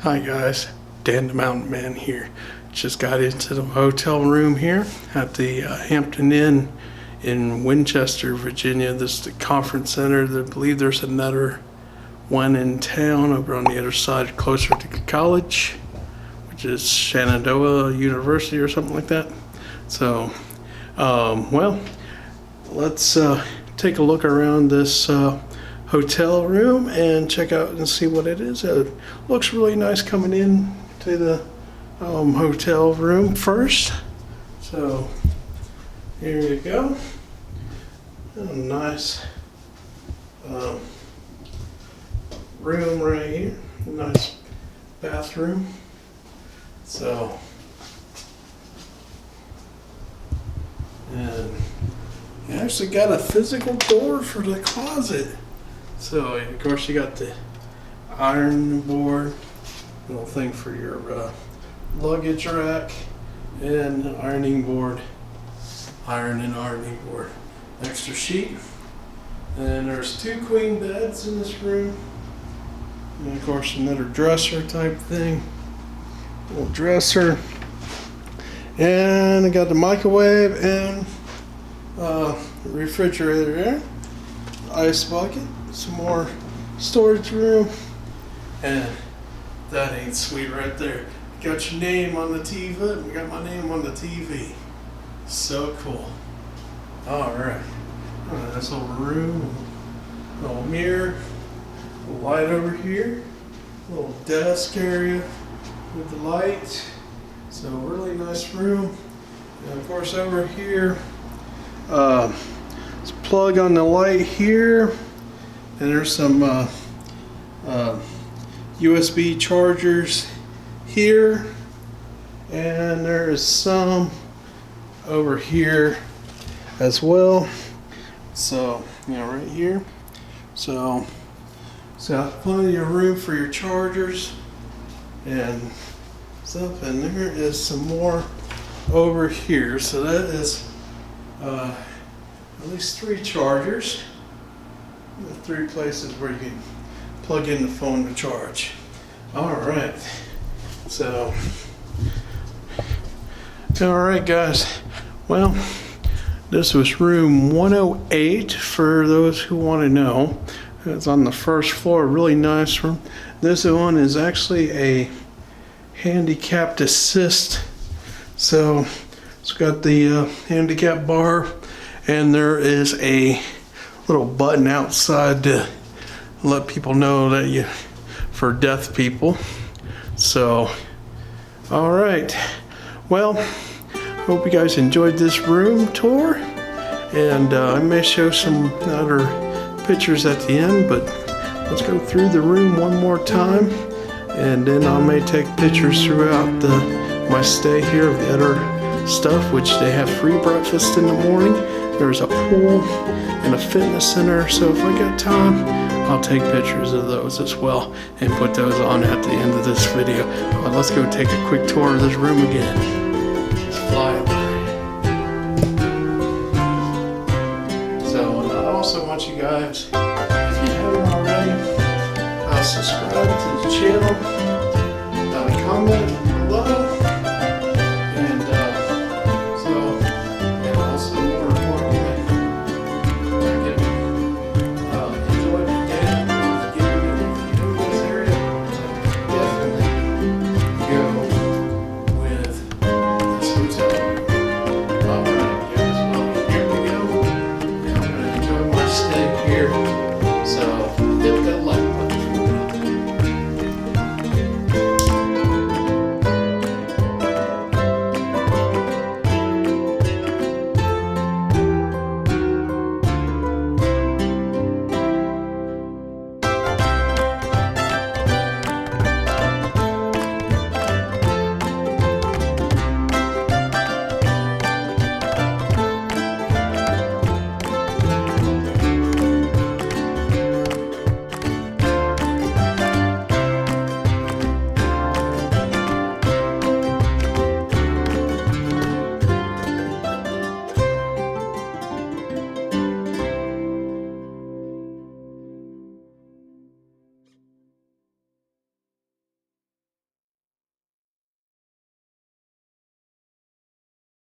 Hi guys, Dan the Mountain Man here. Just got into the hotel room here at the Hampton Inn in Winchester, Virginia. This is the conference center. I believe there's another one in town over on the other side closer to college, which is Shenandoah University or something like that. So, well, let's take a look around this hotel room and check out and see what it is. It looks really nice coming in to the hotel room first. So here you go. A nice room right here. A nice bathroom. So, and you actually got a physical door for the closet. So, of course, you got the iron board, little thing for your luggage rack, and ironing board, iron and ironing board. Extra sheet. And there's 2 queen beds in this room. And, of course, another dresser type thing. Little dresser. And I got the microwave and refrigerator there. Ice bucket. Some more storage room, and that ain't sweet right there. Got your name on the TV. We got my name on the TV. So cool. All right. Nice little room, little mirror, a light over here, little desk area with the light. So really nice room. And of course over here, it's a plug on the light here. And there's some USB chargers here, and there's some over here as well. So, right here. So plenty of room for your chargers and stuff. And there is some more over here. So that is at least 3 chargers. 3 places where you can plug in the phone to charge. Alright, so, alright guys, well, this was room 108 for those who want to know. It's on the first floor, really nice room. This one is actually a Handicap-Assist, so it's got the handicap bar, and there is a little button outside to let people know that you, for deaf people. So, all right. Well, hope you guys enjoyed this room tour, and I may show some other pictures at the end, but let's go through the room one more time, and then I may take pictures throughout my stay here of the other stuff, which they have free breakfast in the morning. There's a pool and a fitness center, so if I got time, I'll take pictures of those as well and put those on at the end of this video. But let's go take a quick tour of this room again. Let's fly over. So, and I also want you guys, if you haven't already, subscribe to the channel, comment,